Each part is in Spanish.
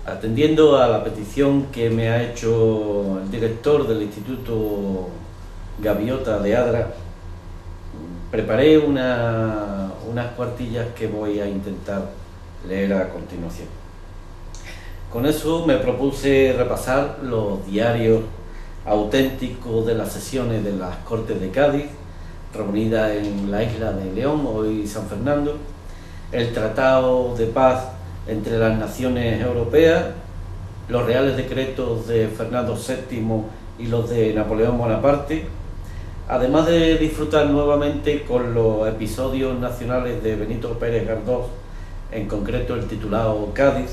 Atendiendo a la petición que me ha hecho el director del Instituto Gaviota de Adra, preparé unas cuartillas que voy a intentar leer a continuación. Con eso me propuse repasar los diarios auténticos de las sesiones de las Cortes de Cádiz, reunidas en la isla de León, hoy San Fernando, el Tratado de Paz entre las naciones europeas, los reales decretos de Fernando VII y los de Napoleón Bonaparte, además de disfrutar nuevamente con los episodios nacionales de Benito Pérez Galdós, en concreto el titulado Cádiz,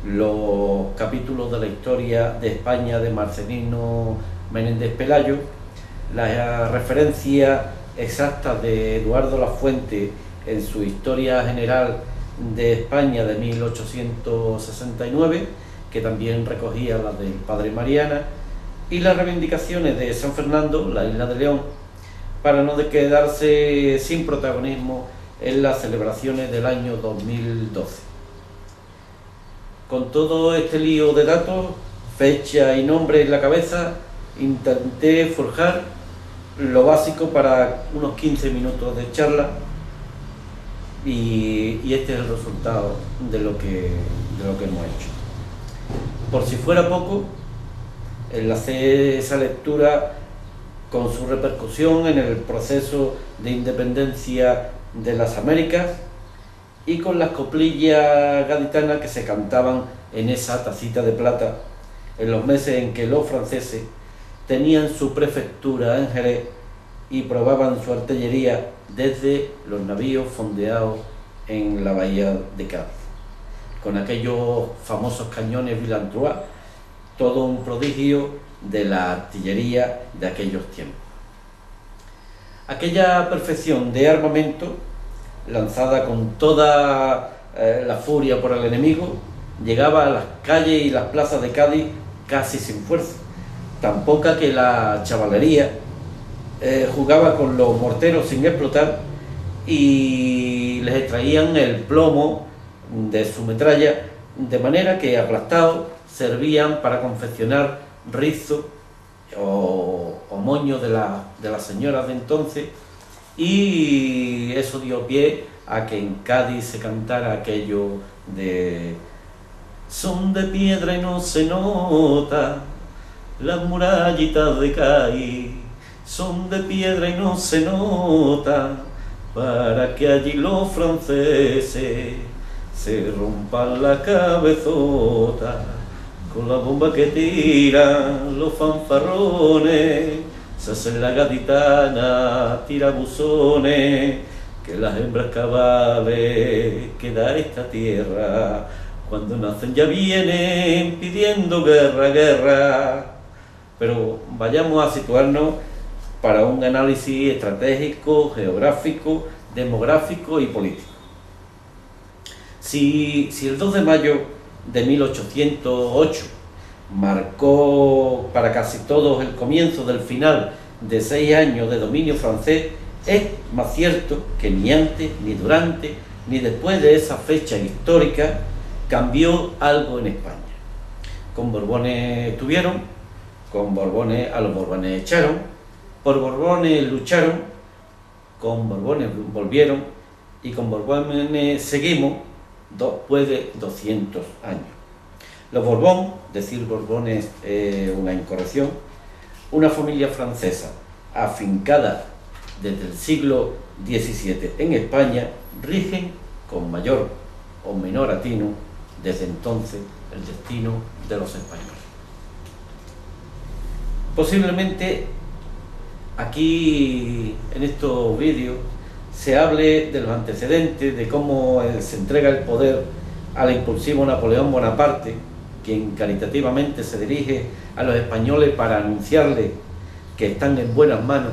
los capítulos de la historia de España de Marcelino Menéndez Pelayo, las referencias exactas de Eduardo Lafuente en su Historia General de España de 1869, que también recogía la del Padre Mariana, y las reivindicaciones de San Fernando, la isla de León, para no quedarse sin protagonismo en las celebraciones del año 2012. Con todo este lío de datos, fecha y nombre en la cabeza, intenté forjar lo básico para unos 15 minutos de charla y este es el resultado de lo que hemos hecho. Por si fuera poco, enlacé esa lectura con su repercusión en el proceso de independencia de las Américas y con las coplillas gaditanas que se cantaban en esa tacita de plata en los meses en que los franceses tenían su prefectura en Jerez y probaban su artillería desde los navíos fondeados en la bahía de Cádiz, con aquellos famosos cañones Villantrois, todo un prodigio de la artillería de aquellos tiempos. Aquella perfección de armamento, lanzada con toda la furia por el enemigo, llegaba a las calles y las plazas de Cádiz casi sin fuerza, tan poca que la chavalería jugaba con los morteros sin explotar y les extraían el plomo de su metralla, de manera que aplastados servían para confeccionar rizos o moños de las señoras de entonces, y eso dio pie a que en Cádiz se cantara aquello de: son de piedra y no se nota las murallitas de Cádiz, son de piedra y no se nota, para que allí los franceses se rompan la cabezota, con la bomba que tiran los fanfarrones, se hacen la gaditana tirabuzones, que las hembras cabales que da esta tierra, cuando nacen ya vienen pidiendo guerra, guerra. Pero vayamos a situarnos para un análisis estratégico, geográfico, demográfico y político. Si el 2 de mayo de 1808 marcó para casi todos el comienzo del final de 6 años de dominio francés, es más cierto que ni antes, ni durante, ni después de esa fecha histórica cambió algo en España. Con Borbones estuvieron, con Borbones a los Borbones echaron, por Borbones lucharon, con Borbones volvieron y con Borbones seguimos después de 200 años. Los Borbón, decir Borbones es una incorrección, una familia francesa afincada desde el siglo XVII en España, rigen con mayor o menor atino desde entonces el destino de los españoles. Posiblemente aquí en estos vídeos se hable de los antecedentes, de cómo se entrega el poder al impulsivo Napoleón Bonaparte, quien caritativamente se dirige a los españoles para anunciarles que están en buenas manos,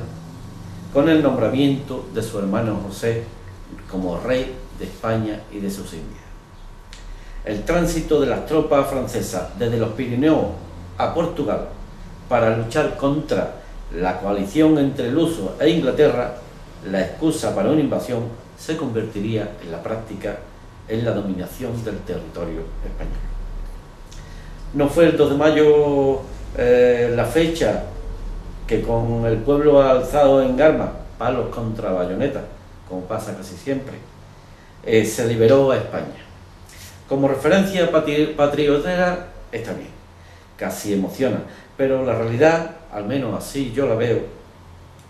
con el nombramiento de su hermano José como rey de España y de sus Indias. El tránsito de las tropas francesas desde los Pirineos a Portugal para luchar contra la coalición entre Luso e Inglaterra, la excusa para una invasión se convertiría en la práctica en la dominación del territorio español. No fue el 2 de mayo la fecha que con el pueblo alzado en armas, palos contra bayonetas, como pasa casi siempre, se liberó a España. Como referencia patriotera está bien, casi emociona, pero la realidad, al menos así yo la veo,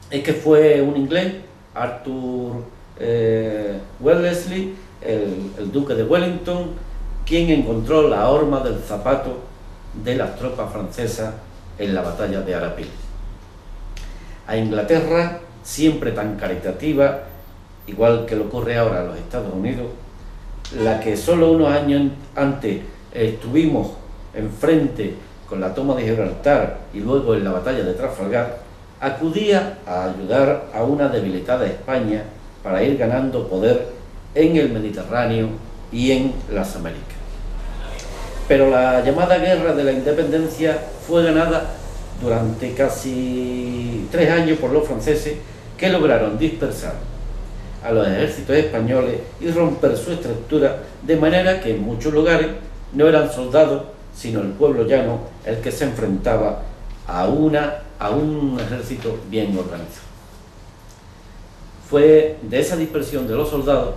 es que fue un inglés, Arthur Wellesley, el duque de Wellington, quien encontró la horma del zapato de las tropas francesas en la batalla de Arapil. A Inglaterra, siempre tan caritativa, igual que le ocurre ahora a los Estados Unidos, la que solo unos años antes estuvimos enfrente con la toma de Gibraltar y luego en la batalla de Trafalgar, acudía a ayudar a una debilitada España para ir ganando poder en el Mediterráneo y en las Américas. Pero la llamada Guerra de la Independencia fue ganada durante casi 3 años por los franceses, que lograron dispersar a los ejércitos españoles y romper su estructura, de manera que en muchos lugares no eran soldados, sino el pueblo llano el que se enfrentaba a un ejército bien organizado. Fue de esa dispersión de los soldados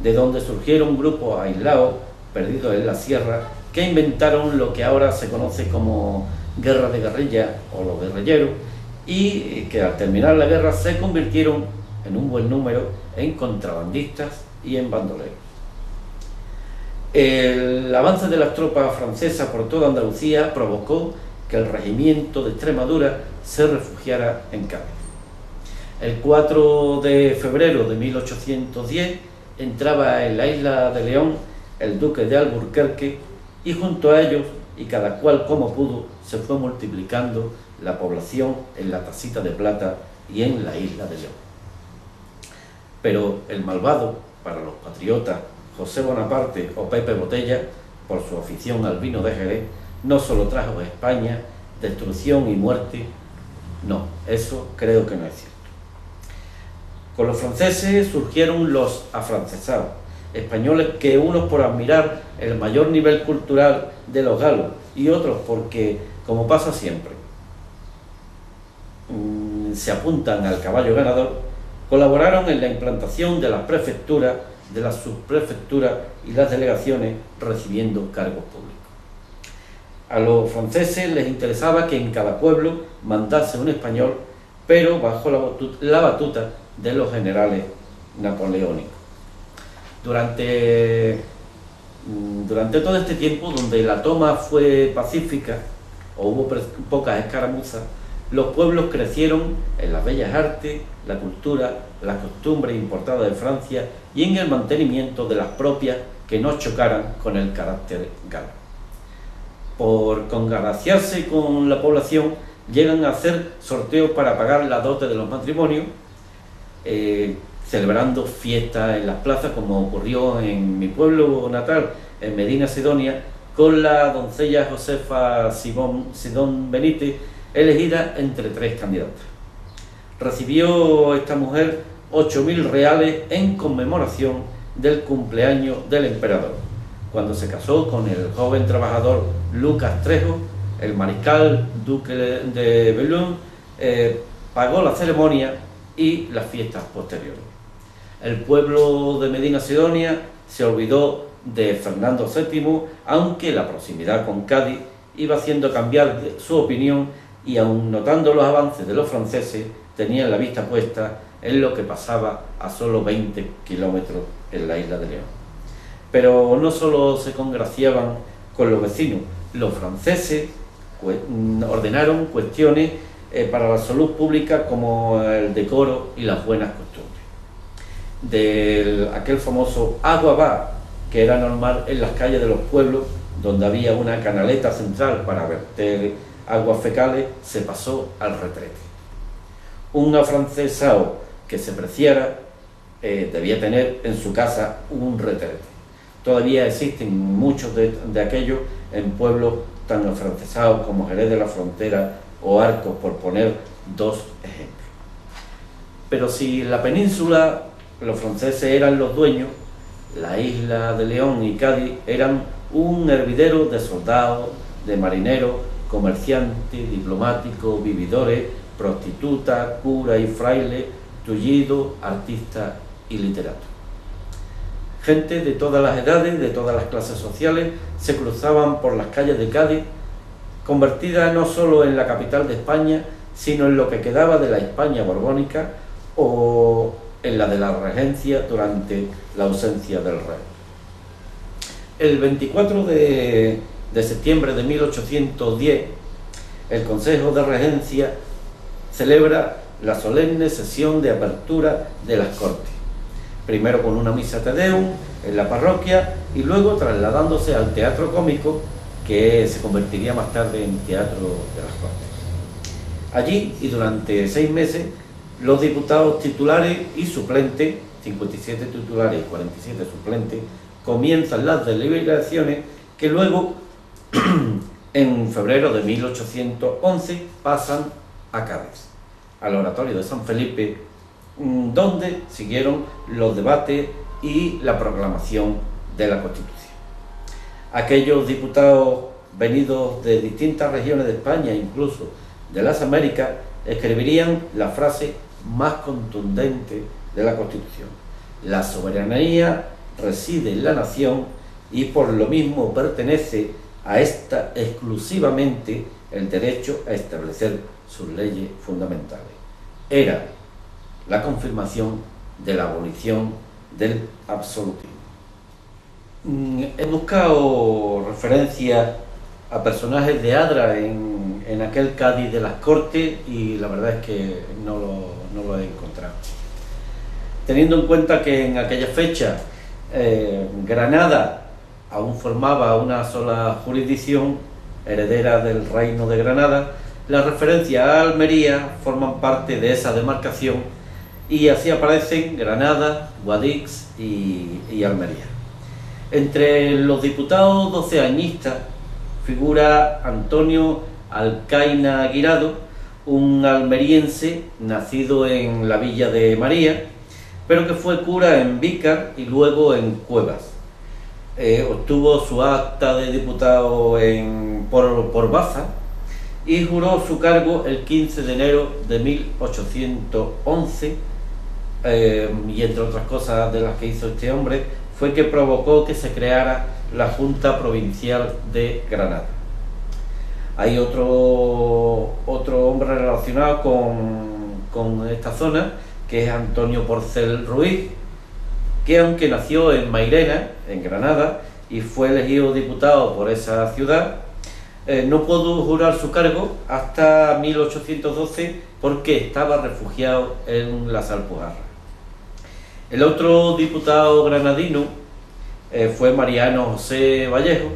de donde surgieron grupos aislados, perdidos en la sierra, que inventaron lo que ahora se conoce como guerra de guerrilla o los guerrilleros, y que al terminar la guerra se convirtieron en un buen número en contrabandistas y en bandoleros. El avance de las tropas francesas por toda Andalucía provocó que el regimiento de Extremadura se refugiara en Cádiz. El 4 de febrero de 1810 entraba en la isla de León el duque de Alburquerque, y junto a ellos, y cada cual como pudo, se fue multiplicando la población en la Tacita de Plata y en la isla de León. Pero el malvado, para los patriotas, José Bonaparte o Pepe Botella, por su afición al vino de Jerez, no solo trajo a España destrucción y muerte, no, eso creo que no es cierto. Con los franceses surgieron los afrancesados, españoles que unos por admirar el mayor nivel cultural de los galos y otros porque, como pasa siempre, se apuntan al caballo ganador, colaboraron en la implantación de las prefecturas, de las subprefecturas y las delegaciones, recibiendo cargos públicos. A los franceses les interesaba que en cada pueblo mandase un español, pero bajo la batuta de los generales napoleónicos. Durante todo este tiempo, donde la toma fue pacífica o hubo pocas escaramuzas, los pueblos crecieron en las bellas artes, la cultura, las costumbres importadas de Francia y en el mantenimiento de las propias que no chocaran con el carácter galo. Por congraciarse con la población, llegan a hacer sorteos para pagar la dote de los matrimonios, celebrando fiestas en las plazas, como ocurrió en mi pueblo natal, en Medina Sidonia, con la doncella Josefa Sidón Benítez, elegida entre 3 candidatas. Recibió esta mujer 8.000 reales en conmemoración del cumpleaños del emperador. Cuando se casó con el joven trabajador Lucas Trejo, el mariscal duque de Bouillon pagó la ceremonia y las fiestas posteriores. El pueblo de Medina Sidonia se olvidó de Fernando VII, aunque la proximidad con Cádiz iba haciendo cambiar su opinión, y aun notando los avances de los franceses, tenían la vista puesta en lo que pasaba a solo 20 kilómetros en la isla de León. Pero no solo se congraciaban con los vecinos, los franceses ordenaron cuestiones para la salud pública, como el decoro y las buenas costumbres. De aquel famoso agua va, que era normal en las calles de los pueblos, donde había una canaleta central para verter aguas fecales, se pasó al retrete. Un afrancesado que se preciara debía tener en su casa un retrete. Todavía existen muchos de aquellos en pueblos tan afrancesados como Jerez de la Frontera o Arcos, por poner 2 ejemplos. Pero si la península los franceses eran los dueños, la isla de León y Cádiz eran un hervidero de soldados, de marineros, comerciantes, diplomáticos, vividores, prostitutas, curas y frailes, tullidos, artistas y literatos. Gente de todas las edades, de todas las clases sociales, se cruzaban por las calles de Cádiz, convertida no solo en la capital de España, sino en lo que quedaba de la España borbónica o en la de la regencia durante la ausencia del rey. El 24 de septiembre de 1810, el Consejo de Regencia celebra la solemne sesión de apertura de las Cortes, primero con una misa Te Deum en la parroquia y luego trasladándose al Teatro Cómico, que se convertiría más tarde en Teatro de las Cortes. Allí, y durante 6 meses, los diputados titulares y suplentes, 57 titulares y 47 suplentes, comienzan las deliberaciones que luego, en febrero de 1811, pasan a Cádiz, al Oratorio de San Felipe, donde siguieron los debates y la proclamación de la Constitución. Aquellos diputados venidos de distintas regiones de España, incluso de las Américas, escribirían la frase más contundente de la Constitución: la soberanía reside en la nación y por lo mismo pertenece a esta exclusivamente el derecho a establecer sus leyes fundamentales. Era la confirmación de la abolición del absolutismo. He buscado referencias a personajes de Adra en aquel Cádiz de las Cortes y la verdad es que no lo he encontrado. Teniendo en cuenta que en aquella fecha Granada aún formaba una sola jurisdicción heredera del Reino de Granada, las referencias a Almería forman parte de esa demarcación y así aparecen Granada, Guadix y Almería. Entre los diputados doceañistas figura Antonio Alcaina Guirado, un almeriense nacido en la Villa de María, pero que fue cura en Vícar y luego en Cuevas. Obtuvo su acta de diputado por Baza y juró su cargo el 15 de enero de 1811, y entre otras cosas de las que hizo este hombre fue que provocó que se creara la Junta Provincial de Granada. Hay otro hombre relacionado con esta zona, que es Antonio Porcel Ruiz, que aunque nació en Mairena, en Granada, y fue elegido diputado por esa ciudad, no pudo jurar su cargo hasta 1812 porque estaba refugiado en las Alpujarras. El otro diputado granadino fue Mariano José Vallejo,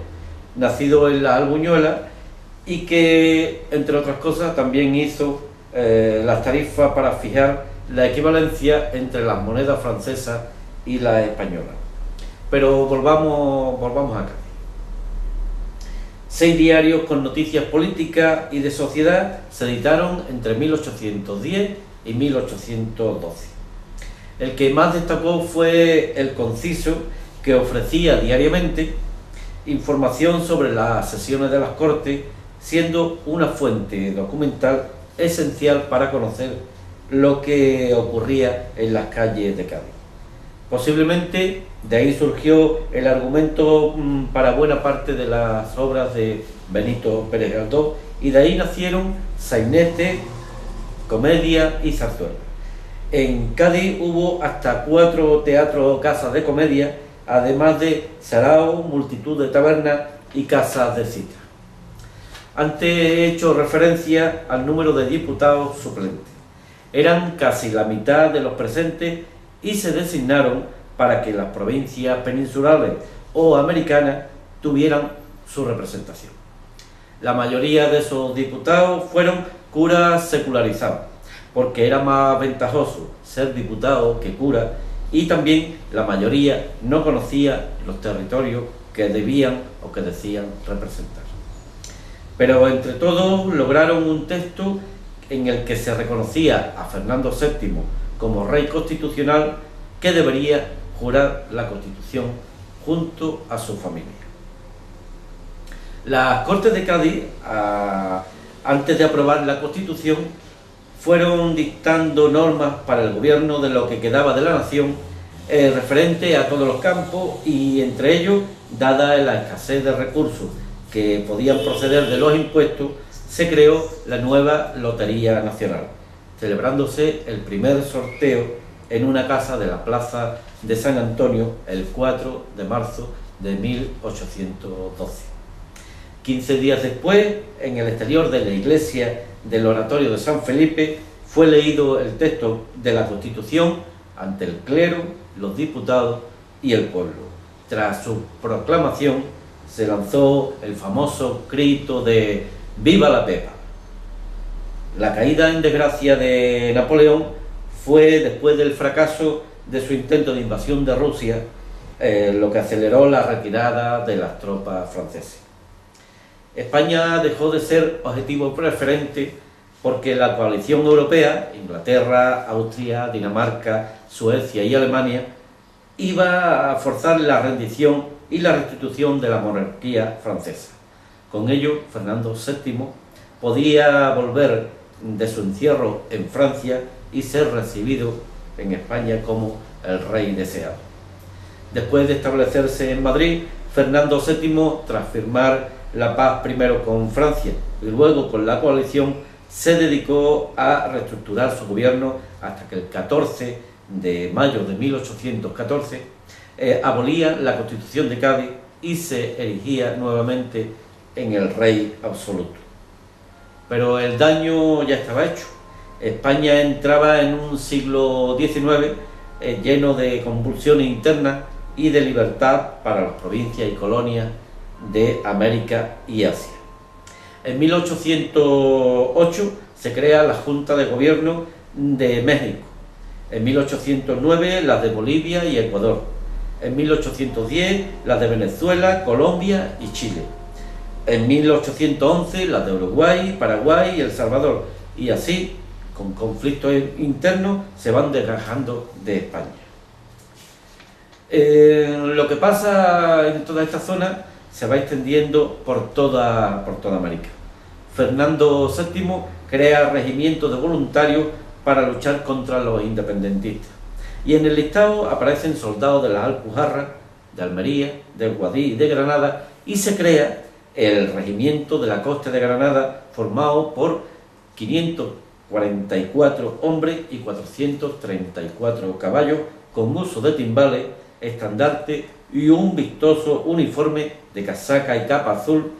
nacido en la Albuñuela y que, entre otras cosas, también hizo las tarifas para fijar la equivalencia entre las monedas francesas y las españolas. Pero volvamos acá. 6 diarios con noticias políticas y de sociedad se editaron entre 1810 y 1812. El que más destacó fue El Conciso, que ofrecía diariamente información sobre las sesiones de las Cortes, siendo una fuente documental esencial para conocer lo que ocurría en las calles de Cádiz. Posiblemente de ahí surgió el argumento para buena parte de las obras de Benito Pérez Galdós, y de ahí nacieron sainete, comedia y zarzuela. En Cádiz hubo hasta 4 teatros o casas de comedia, además de sarao, multitud de tabernas y casas de cita. Antes he hecho referencia al número de diputados suplentes. Eran casi la mitad de los presentes y se designaron para que las provincias peninsulares o americanas tuvieran su representación. La mayoría de esos diputados fueron curas secularizados, porque era más ventajoso ser diputado que cura, y también la mayoría no conocía los territorios que debían o que decían representar. Pero entre todos lograron un texto en el que se reconocía a Fernando VII como rey constitucional, que debería jurar la Constitución junto a su familia. Las Cortes de Cádiz, antes de aprobar la Constitución, fueron dictando normas para el gobierno de lo que quedaba de la nación, referente a todos los campos, y entre ellos, dada la escasez de recursos que podían proceder de los impuestos, se creó la nueva Lotería Nacional, celebrándose el primer sorteo en una casa de la Plaza de San Antonio el 4 de marzo de 1812. 15 días después, en el exterior de la iglesia del Oratorio de San Felipe, fue leído el texto de la Constitución ante el clero, los diputados y el pueblo. Tras su proclamación, se lanzó el famoso grito de ¡Viva la Pepa! La caída en desgracia de Napoleón fue después del fracaso de su intento de invasión de Rusia, lo que aceleró la retirada de las tropas francesas. España dejó de ser objetivo preferente porque la coalición europea, Inglaterra, Austria, Dinamarca, Suecia y Alemania, iba a forzar la rendición y la restitución de la monarquía francesa. Con ello, Fernando VII podía volver de su encierro en Francia y ser recibido en España como el rey deseado. Después de establecerse en Madrid, Fernando VII, tras firmar la paz primero con Francia y luego con la coalición, se dedicó a reestructurar su gobierno hasta que el 14 de mayo de 1814 abolía la Constitución de Cádiz y se erigía nuevamente en el rey absoluto. Pero el daño ya estaba hecho. España entraba en un siglo XIX lleno de convulsiones internas y de libertad para las provincias y colonias de América y Asia. En 1808 se crea la Junta de Gobierno de México, en 1809 las de Bolivia y Ecuador, en 1810 las de Venezuela, Colombia y Chile, en 1811 las de Uruguay, Paraguay y El Salvador, y así, con conflictos internos, se van desgajando de España. Lo que pasa en toda esta zona se va extendiendo por toda América. Fernando VII crea regimientos de voluntarios para luchar contra los independentistas. Y en el listado aparecen soldados de las Alpujarras, de Almería, de Guadix y de Granada, y se crea el regimiento de la costa de Granada, formado por 544 hombres y 434 caballos, con uso de timbales, estandarte y un vistoso uniforme de casaca y capa azul,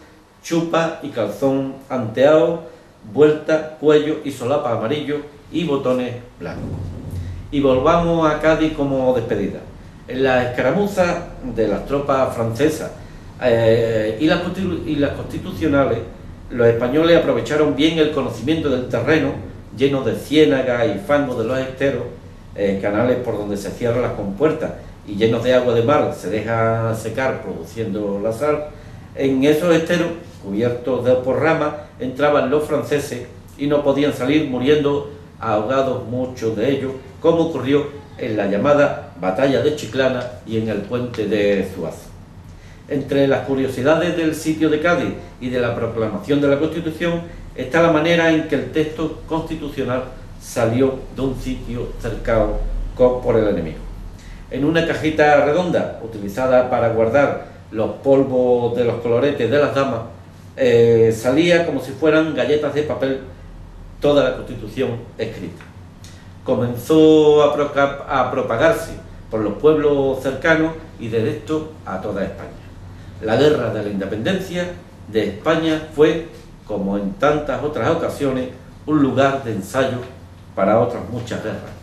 chupa y calzón anteado, vuelta, cuello y solapa amarillo y botones blancos. Y volvamos a Cádiz como despedida. En la escaramuza de las tropas francesas y las constitucionales, los españoles aprovecharon bien el conocimiento del terreno, lleno de ciénagas y fango de los esteros, canales por donde se cierran las compuertas y llenos de agua de mar se deja secar produciendo la sal. En esos esteros, cubiertos por ramas, entraban los franceses y no podían salir, muriendo ahogados muchos de ellos, como ocurrió en la llamada Batalla de Chiclana y en el puente de Zuazo. Entre las curiosidades del sitio de Cádiz y de la proclamación de la Constitución está la manera en que el texto constitucional salió de un sitio cercado por el enemigo. En una cajita redonda utilizada para guardar los polvos de los coloretes de las damas, salía como si fueran galletas de papel toda la Constitución escrita. Comenzó a propagarse por los pueblos cercanos y de esto a toda España. La guerra de la independencia de España fue, como en tantas otras ocasiones, un lugar de ensayo para otras muchas guerras.